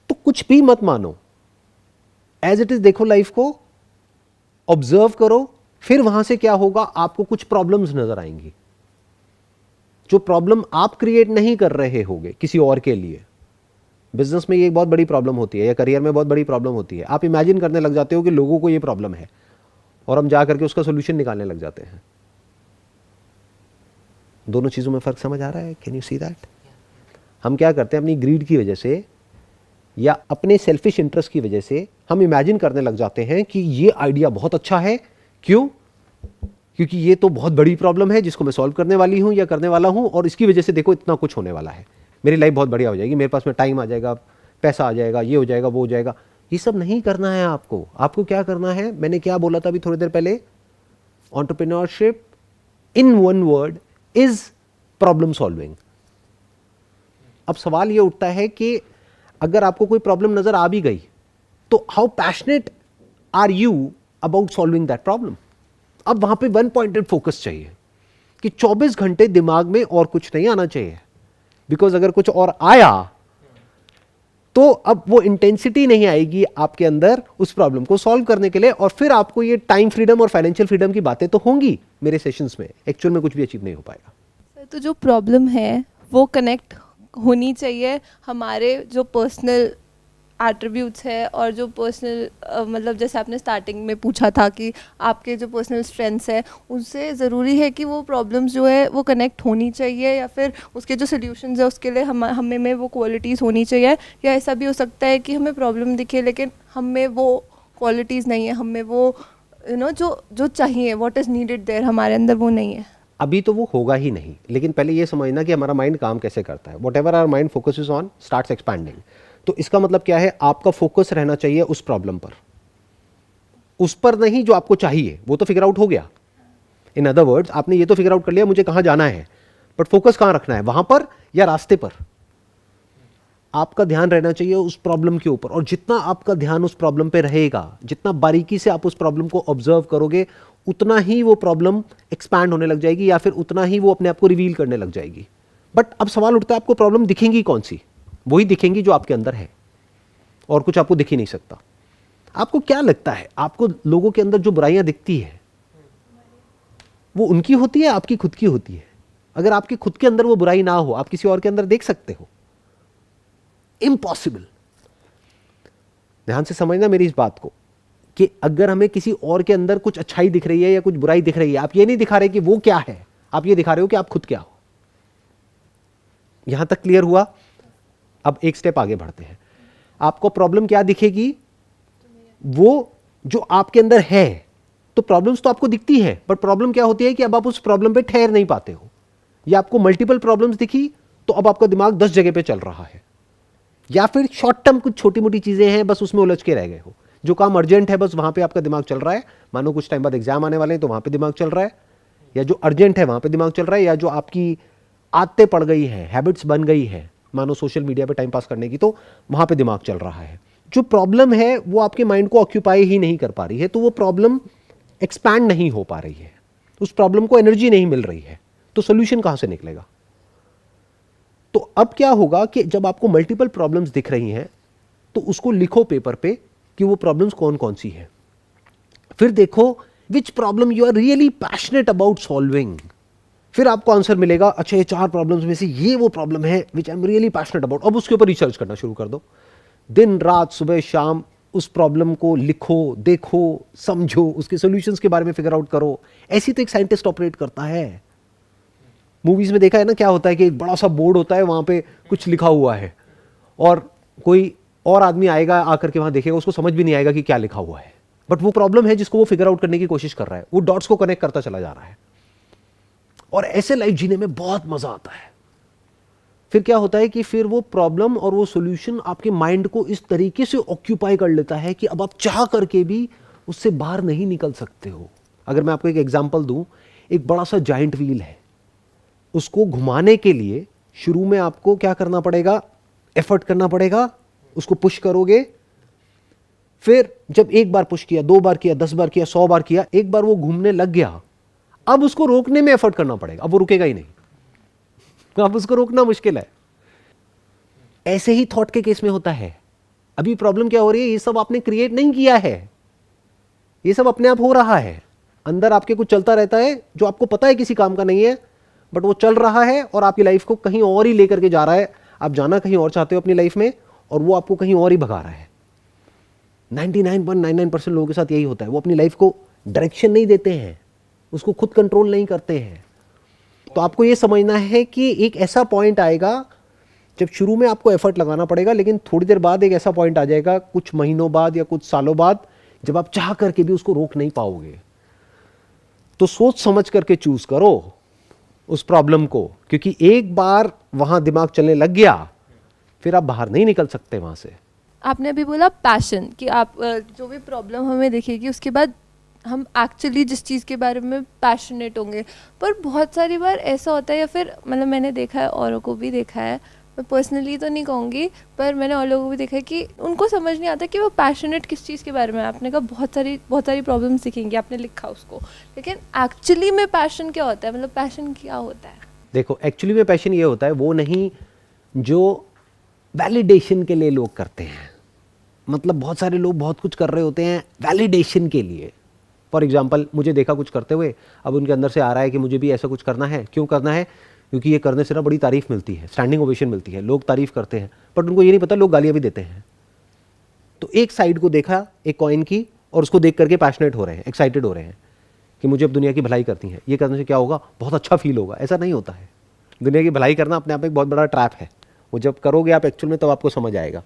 Speaker 2: तो कुछ भी मत मानो, एज इट इज देखो लाइफ को, ऑब्जर्व करो। फिर वहां से क्या होगा, आपको कुछ प्रॉब्लम्स नजर आएंगी, जो प्रॉब्लम आप क्रिएट नहीं कर रहे होगे किसी और के लिए। बिजनेस में ये एक बहुत बड़ी प्रॉब्लम होती है, या करियर में बहुत बड़ी प्रॉब्लम होती है। आप इमेजिन करने लग जाते हो कि लोगों को ये प्रॉब्लम है, और हम जा करके उसका सोल्यूशन निकालने लग जाते हैं। दोनों चीजों में फर्क समझ आ रहा है? Can you see that? हम क्या करते हैं, अपनी ग्रीड की वजह से या अपने सेल्फिश इंटरेस्ट की वजह से हम इमेजिन करने लग जाते हैं कि ये आइडिया बहुत अच्छा है। क्यों? क्योंकि ये तो बहुत बड़ी प्रॉब्लम है जिसको मैं सॉल्व करने वाली हूं या करने वाला हूं, और इसकी वजह से देखो इतना कुछ होने वाला है, मेरी लाइफ बहुत बढ़िया हो जाएगी, मेरे पास में टाइम आ जाएगा, पैसा आ जाएगा, ये हो जाएगा, वो हो जाएगा। ये सब नहीं करना है आपको। आपको क्या करना है? मैंने क्या बोला था अभी थोड़ी देर पहले? Entrepreneurship in one word is problem solving. अब सवाल ये उठता है कि अगर आपको कोई प्रॉब्लम नजर आ भी गई, तो how passionate are you about solving that problem? अब वहां पे वन पॉइंटेड फोकस चाहिए कि 24 घंटे दिमाग में और कुछ नहीं आना चाहिए। बिकॉज अगर कुछ और आया तो अब वो इंटेंसिटी नहीं आएगी आपके अंदर उस प्रॉब्लम को सॉल्व करने के लिए, और फिर आपको ये टाइम फ्रीडम और फाइनेंशियल फ्रीडम की बातें तो होंगी मेरे सेशंस में, एक्चुअल में कुछ भी अचीव नहीं हो पाएगा।
Speaker 1: तो जो प्रॉब्लम है वो कनेक्ट होनी चाहिए हमारे जो पर्सनल एट्रीब्यूट्स है, और जो पर्सनल मतलब जैसे आपने स्टार्टिंग में पूछा था कि आपके जो पर्सनल स्ट्रेंथ्स है, उससे ज़रूरी है कि वो प्रॉब्लम्स जो है वो कनेक्ट होनी चाहिए, या फिर उसके जो सोल्यूशंस है उसके लिए हमें में वो क्वालिटीज़ होनी चाहिए। या ऐसा भी हो सकता है कि हमें प्रॉब्लम दिखे लेकिन हमें वो क्वालिटीज़ नहीं है, हमें वो जो चाहिए, व्हाट इज़ नीडेड देयर, हमारे अंदर वो नहीं है।
Speaker 2: अभी तो वो होगा ही नहीं, लेकिन पहले ये समझना कि हमारा माइंड काम कैसे करता है। Whatever our mind focuses on starts expanding. तो इसका मतलब क्या है? आपका फोकस रहना चाहिए उस प्रॉब्लम पर, उस पर नहीं जो आपको चाहिए। वो तो फिगर आउट हो गया। इन अदर वर्ड्स, आपने ये तो फिगर आउट कर लिया मुझे कहां जाना है, बट फोकस कहां रखना है, वहां पर या रास्ते पर? आपका ध्यान रहना चाहिए उस प्रॉब्लम के ऊपर, और जितना आपका ध्यान उस प्रॉब्लम पे रहेगा, जितना बारीकी से आप उस प्रॉब्लम को ऑब्जर्व करोगे, उतना ही वो प्रॉब्लम एक्सपैंड होने लग जाएगी, या फिर उतना ही वो अपने आप को रिवील करने लग जाएगी। बट अब सवाल उठता है, आपको प्रॉब्लम दिखेंगी कौन सी? वही दिखेंगी जो आपके अंदर है, और कुछ आपको दिख ही नहीं सकता। आपको क्या लगता है, आपको लोगों के अंदर जो बुराइयां दिखती है वो उनकी होती है, आपकी खुद की होती है? अगर आपके खुद के अंदर वो बुराई ना हो, आप किसी और के अंदर देख सकते हो? इम्पॉसिबल। ध्यान से समझना मेरी इस बात को, कि अगर हमें किसी और के अंदर कुछ अच्छाई दिख रही है या कुछ बुराई दिख रही है, आप ये नहीं दिखा रहे कि वो क्या है, आप ये दिखा रहे हो कि आप खुद क्या हो। यहां तक क्लियर हुआ? अब एक स्टेप आगे बढ़ते हैं। आपको प्रॉब्लम क्या दिखेगी? वो जो आपके अंदर है। तो प्रॉब्लम्स तो आपको दिखती है, बट प्रॉब्लम क्या होती है कि अब आप उस प्रॉब्लम पे ठहर नहीं पाते हो, या आपको मल्टीपल प्रॉब्लम्स दिखी तो अब आपका दिमाग 10 जगह पे चल रहा है, या फिर शॉर्ट टर्म कुछ छोटी मोटी चीजें हैं बस उसमें उलझ के रह गए हो। जो काम अर्जेंट है बस वहां पे आपका दिमाग चल रहा है, मानो कुछ टाइम बाद एग्जाम आने वाले हैं तो वहां पे दिमाग चल रहा है, या जो अर्जेंट है वहां पे दिमाग चल रहा है, या जो आपकी आदतें पड़ गई है, हैबिट्स बन गई है, मानो सोशल मीडिया पे टाइम पास करने की, तो वहाँ पे दिमाग चल रहा है। जो प्रॉब्लम है वो आपके माइंड को ऑक्यूपाई ही नहीं कर पा रही है, तो वो प्रॉब्लम एक्सपैंड नहीं हो पा रही है, उस प्रॉब्लम को एनर्जी नहीं मिल रही है, तो सोल्यूशन कहाँ से निकलेगा? तो अब क्या होगा कि जब आपको मल्टीपल प्रॉब्लम्स दिख रही हैं तो उसको लिखो पेपर पे कि वो प्रॉब्लम्स कौन कौन सी है। फिर देखो which problem you are really passionate about solving. फिर आपको आंसर मिलेगा, अच्छा ये 4 प्रॉब्लम्स में से ये वो प्रॉब्लम है which I am really passionate about. अब उसके ऊपर रिसर्च करना शुरू कर दो, दिन रात सुबह शाम उस प्रॉब्लम को लिखो, देखो, समझो, उसके सॉल्यूशंस के बारे में फिगर आउट करो। ऐसी तो एक साइंटिस्ट ऑपरेट करता है। मूवीज में देखा है ना, क्या होता है कि एक बड़ा सा बोर्ड होता है, वहां पे कुछ लिखा हुआ है और कोई और आदमी आएगा, आकर के वहां देखेगा, उसको समझ भी नहीं आएगा कि क्या लिखा हुआ है, बट वो प्रॉब्लम है जिसको वो फिगर आउट करने की कोशिश कर रहा है, वो डॉट्स को कनेक्ट करता चला जा रहा है। और ऐसे लाइफ जीने में बहुत मजा आता है। फिर क्या होता है कि फिर वो प्रॉब्लम और वो सॉल्यूशन आपके माइंड को इस तरीके से ऑक्यूपाई कर लेता है कि अब आप चाह करके भी उससे बाहर नहीं निकल सकते हो। अगर मैं आपको एक एग्जांपल दूं, एक बड़ा सा जाइंट व्हील है, उसको घुमाने के लिए शुरू में आपको क्या करना पड़ेगा? एफर्ट करना पड़ेगा, उसको पुश करोगे, फिर जब एक बार पुश किया, 2 बार किया, 10 बार किया, 100 बार किया, एक बार वो घूमने लग गया, अब उसको रोकने में एफर्ट करना पड़ेगा, अब वो रुकेगा ही नहीं, अब उसको रोकना मुश्किल है। ऐसे ही थॉट के केस में होता है। अभी प्रॉब्लम क्या हो रही है? ये सब आपने क्रिएट नहीं किया है, ये सब अपने आप हो रहा है। अंदर आपके कुछ चलता रहता है जो आपको पता है किसी काम का नहीं है, बट वो चल रहा है और आपकी लाइफ को कहीं और ही लेकर के जा रहा है। आप जाना कहीं और चाहते हो अपनी लाइफ में और वो आपको कहीं और ही भगा रहा है। 99.99% लोगों के साथ यही होता है, वो अपनी लाइफ को डायरेक्शन नहीं देते हैं, उसको खुद कंट्रोल नहीं करते हैं। तो आपको ये समझना है कि एक ऐसा पॉइंट आएगा जब शुरू में आपको एफर्ट लगाना पड़ेगा, लेकिन थोड़ी देर बाद एक ऐसा पॉइंट आ जाएगा, कुछ महीनों बाद या कुछ सालों बाद, जब आप चाह करके भी उसको रोक नहीं पाओगे। तो सोच समझ करके चूज करो उस प्रॉब्लम को, क्योंकि एक बार वहां दिमाग चलने लग गया फिर आप बाहर नहीं निकल सकते वहां से।
Speaker 1: आपने अभी बोला पैशन, कि आप जो भी प्रॉब्लम हमें दिखेगी उसके बाद हम एक्चुअली जिस चीज़ के बारे में पैशनेट होंगे। पर बहुत सारी बार ऐसा होता है, या फिर मतलब मैंने देखा है, औरों को भी देखा है, मैं पर्सनली तो नहीं कहूँगी, पर मैंने और लोगों को भी देखा है कि उनको समझ नहीं आता कि वो पैशनेट किस चीज़ के बारे में। आपने कहा बहुत सारी प्रॉब्लम्स दिखेंगी, आपने लिखा उसको, लेकिन एक्चुअली में पैशन क्या होता है? मतलब पैशन क्या होता है?
Speaker 2: देखो, एक्चुअली में पैशन ये होता है, वो नहीं जो वैलिडेशन के लिए लोग करते हैं। मतलब बहुत सारे लोग बहुत कुछ कर रहे होते हैं वैलिडेशन के लिए। फॉर एग्जाम्पल, मुझे देखा कुछ करते हुए, अब उनके अंदर से आ रहा है कि मुझे भी ऐसा कुछ करना है। क्यों करना है? क्योंकि ये करने से ना बड़ी तारीफ मिलती है, स्टैंडिंग ओवेशन मिलती है, लोग तारीफ करते हैं, बट उनको ये नहीं पता लोग गालियाँ भी देते हैं। तो एक साइड को देखा एक कॉइन की, और उसको देख करके पैशनेट हो रहे हैं, एक्साइटेड हो रहे हैं कि मुझे अब दुनिया की भलाई करती है, ये करने से क्या होगा? बहुत अच्छा फील होगा। ऐसा नहीं होता है। दुनिया की भलाई करना अपने आप में एक बहुत बड़ा ट्रैप है। वो जब करोगे आप एक्चुअल में, तब आपको समझ आएगा।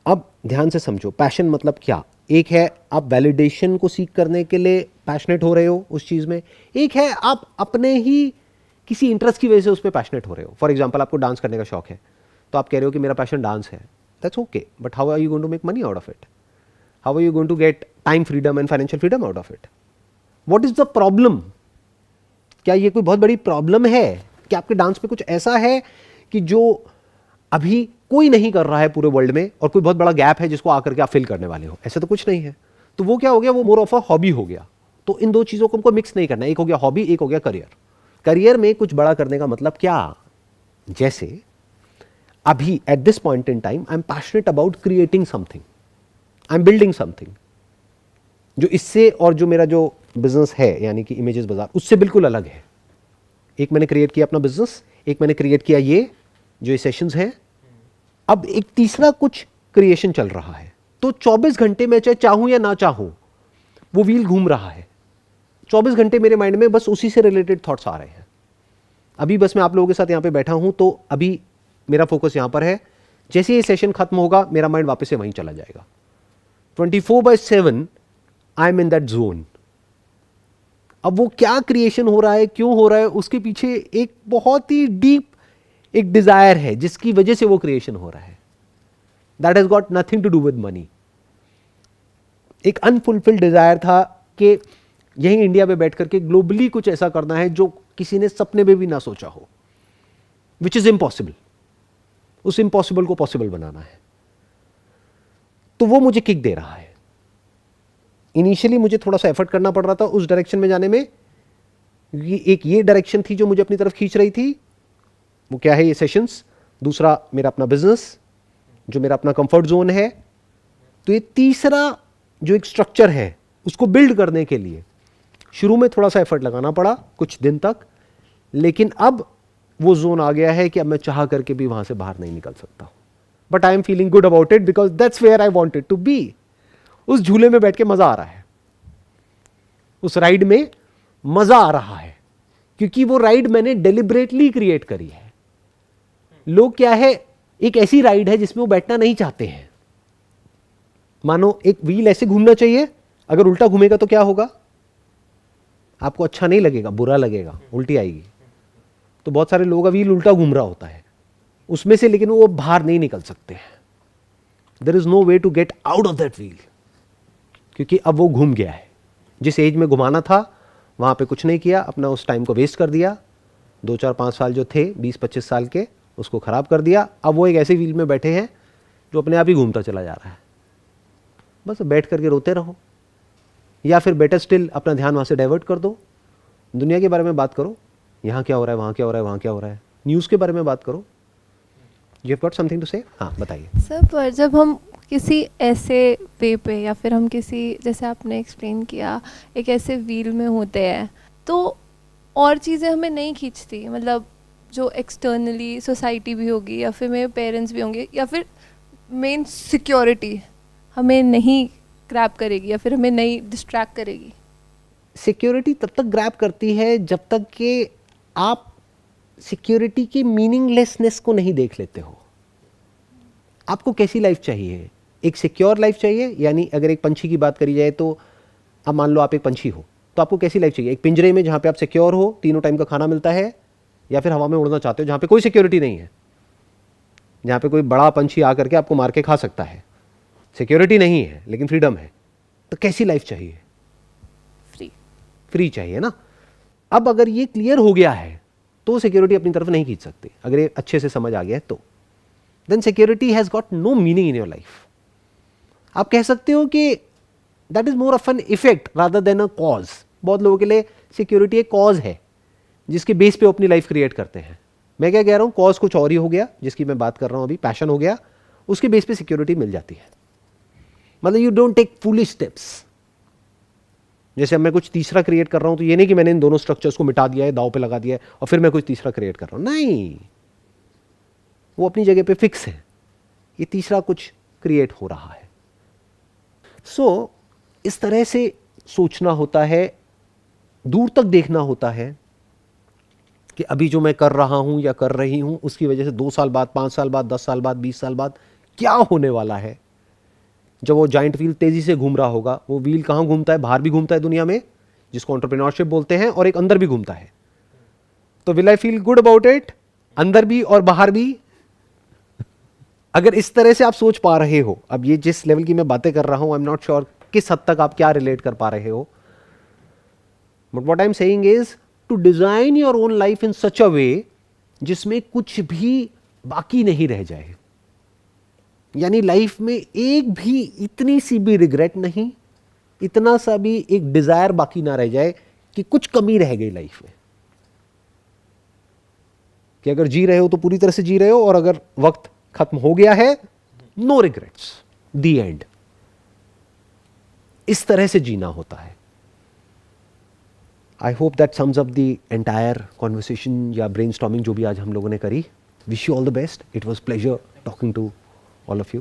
Speaker 2: अब ध्यान से समझो, पैशन मतलब क्या? एक है आप वैलिडेशन को सीख करने के लिए पैशनेट हो रहे हो उस चीज़ में, एक है आप अपने ही किसी इंटरेस्ट की वजह से उस पर पैशनेट हो रहे हो। फॉर एग्जाम्पल, आपको डांस करने का शौक है, तो आप कह रहे हो कि मेरा पैशन डांस है। That's okay, but how are you going to make money out of it? How are you going to get time freedom and financial freedom out of it? What is the problem? क्या ये कोई बहुत बड़ी problem है कि आपके dance में कुछ ऐसा है कि जो अभी कोई नहीं कर रहा है पूरे वर्ल्ड में, और कोई बहुत बड़ा गैप है जिसको आकर के आप फिल करने वाले हो? ऐसा तो कुछ नहीं है। तो वो क्या हो गया? वो मोर ऑफ अ हॉबी हो गया। तो इन दो चीज़ों को हमको मिक्स नहीं करना। एक हो गया हॉबी, एक हो गया करियर। करियर में कुछ बड़ा करने का मतलब क्या? जैसे अभी at this point in time I am passionate about creating something, I am building something, जो इससे और जो मेरा जो बिजनेस है यानी कि इमेजेस बाजार, उससे बिल्कुल अलग है। एक मैंने क्रिएट किया अपना बिजनेस, एक मैंने क्रिएट किया ये जो ये सेशंस हैं, अब एक तीसरा कुछ क्रिएशन चल रहा है। तो 24 घंटे में चाहे चाहूं या ना चाहूं वो व्हील घूम रहा है। 24 घंटे मेरे माइंड में बस उसी से रिलेटेड थॉट्स आ रहे हैं। अभी बस मैं आप लोगों के साथ यहां पे बैठा हूं, तो अभी मेरा फोकस यहां पर है। जैसे ये सेशन खत्म होगा मेरा माइंड वापस से वहीं चला जाएगा। 24/7 I am in that zone. अब वो क्या क्रिएशन हो रहा है, क्यों हो रहा है, उसके पीछे एक बहुत ही डीप एक डिजायर है जिसकी वजह से वो क्रिएशन हो रहा है। That has got nothing to do with money. एक अनफुलफिल्ड डिजायर था कि यहीं इंडिया में बैठ करके ग्लोबली कुछ ऐसा करना है जो किसी ने सपने में भी ना सोचा हो, विच इज इम्पॉसिबल। उस इम्पॉसिबल को पॉसिबल बनाना है। तो वो मुझे किक दे रहा है। इनिशियली मुझे थोड़ा सा एफर्ट करना पड़ रहा था उस डायरेक्शन में जाने में। एक ये डायरेक्शन थी जो मुझे अपनी तरफ खींच रही थी, वो क्या है, ये सेशंस। दूसरा मेरा अपना बिजनेस जो मेरा अपना कंफर्ट जोन है। तो ये तीसरा जो एक स्ट्रक्चर है उसको बिल्ड करने के लिए शुरू में थोड़ा सा एफर्ट लगाना पड़ा कुछ दिन तक, लेकिन अब वो जोन आ गया है कि अब मैं चाह करके भी वहां से बाहर नहीं निकल सकता। But I am feeling good about it because that's where I wanted to be. उस झूले में बैठ के मजा आ रहा है, उस राइड में मजा आ रहा है, क्योंकि वो राइड मैंने डेलिबरेटली क्रिएट करी है। लोग क्या है, एक ऐसी राइड है जिसमें वो बैठना नहीं चाहते हैं। मानो एक व्हील ऐसे घूमना चाहिए, अगर उल्टा घूमेगा तो क्या होगा, आपको अच्छा नहीं लगेगा, बुरा लगेगा, उल्टी आएगी। तो बहुत सारे लोगों का व्हील उल्टा घूम रहा होता है उसमें से, लेकिन वो बाहर नहीं निकल सकते हैं। There is no way to get out of that wheel, क्योंकि अब वो घूम गया है। जिस एज में घुमाना था वहां पे कुछ नहीं किया, अपना उस टाइम को वेस्ट कर दिया। 2 4 5 साल जो थे 20-25 साल के, उसको खराब कर दिया। अब वो एक ऐसे व्हील में बैठे हैं जो अपने आप ही घूमता चला जा रहा है। बस बैठ करके रोते रहो, या फिर बेटर स्टिल अपना ध्यान वहां से डाइवर्ट कर दो। दुनिया के बारे में बात करो, यहाँ क्या हो रहा है, वहाँ क्या हो रहा है, वहाँ क्या हो रहा है। न्यूज़ के बारे में बात करो। You have got something to say? हाँ बताइए
Speaker 1: सर, पर जब हम किसी ऐसे वे पे या फिर हम किसी, जैसे आपने एक्सप्लेन किया, एक ऐसे व्हील में होते हैं तो और चीज़ें हमें नहीं खींचती। मतलब जो एक्सटर्नली सोसाइटी भी होगी या फिर मेरे पेरेंट्स भी होंगे या फिर मेन सिक्योरिटी हमें नहीं ग्रैब करेगी या फिर हमें नहीं डिस्ट्रैक्ट करेगी।
Speaker 2: सिक्योरिटी तब तक ग्रैब करती है जब तक कि आप सिक्योरिटी की मीनिंगलेसनेस को नहीं देख लेते हो। आपको कैसी लाइफ चाहिए? एक सिक्योर लाइफ चाहिए, यानी अगर एक पंछी की बात करी जाए तो अब मान लो आप एक पंछी हो, तो आपको कैसी लाइफ चाहिए? एक पिंजरे में जहाँ पे आप सिक्योर हो, तीनों टाइम का खाना मिलता है, या फिर हवा में उड़ना चाहते हो जहाँ पे कोई सिक्योरिटी नहीं है, जहाँ पे कोई बड़ा पंछी आकर के आपको मार के खा सकता है? सिक्योरिटी नहीं है लेकिन फ्रीडम है। तो कैसी लाइफ चाहिए? फ्री चाहिए ना। अब अगर ये क्लियर हो गया है तो सिक्योरिटी अपनी तरफ नहीं खींच सकती। अगर ये अच्छे से समझ आ गया है तो then security has got no meaning in your life. आप कह सकते हो कि that is more of an effect rather than a cause. बहुत लोगों के लिए सिक्योरिटी एक कॉज है जिसके बेस पे अपनी लाइफ क्रिएट करते हैं। मैं क्या कह रहा हूं, कॉज कुछ और ही हो गया जिसकी मैं बात कर रहा हूं अभी, पैशन हो गया, उसके बेस पे सिक्योरिटी मिल जाती है। मतलब you don't take foolish steps. जैसे अब मैं कुछ तीसरा क्रिएट कर रहा हूं तो ये नहीं कि मैंने इन दोनों स्ट्रक्चर्स को मिटा दिया है, दांव पे लगा दिया है और फिर मैं कुछ तीसरा क्रिएट कर रहा हूं। नहीं, वो अपनी जगह पे फिक्स है, ये तीसरा कुछ क्रिएट हो रहा है। सो इस तरह से सोचना होता है, दूर तक देखना होता है कि अभी जो मैं कर रहा हूं या कर रही हूं उसकी वजह से 2 साल बाद, 5 साल बाद, 10 साल बाद, 20 साल बाद क्या होने वाला है। जब वो जाइंट व्हील तेजी से घूम रहा होगा, वो व्हील कहाँ घूमता है? बाहर भी घूमता है दुनिया में, जिसको एंटरप्रेन्योरशिप बोलते हैं, और एक अंदर भी घूमता है। तो will I feel good about it? अंदर भी और बाहर भी। अगर इस तरह से आप सोच पा रहे हो, अब ये जिस लेवल की मैं बातें कर रहा हूं, आई एम नॉट श्योर किस हद तक आप क्या रिलेट कर पा रहे हो, but what I am saying is to design your own life in such a way जिसमें कुछ भी बाकी नहीं रह जाए। यानी लाइफ में एक भी इतनी सी भी रिग्रेट नहीं, इतना सा भी एक डिजायर बाकी ना रह जाए कि कुछ कमी रह गई लाइफ में। कि अगर जी रहे हो तो पूरी तरह से जी रहे हो, और अगर वक्त खत्म हो गया है, नो रिग्रेट्स, द एंड। इस तरह से जीना होता है। I hope that sums up the entire conversation या ब्रेनस्टॉर्मिंग जो भी आज हम लोगों ने करी। Wish you all the best. It was pleasure talking to all of you.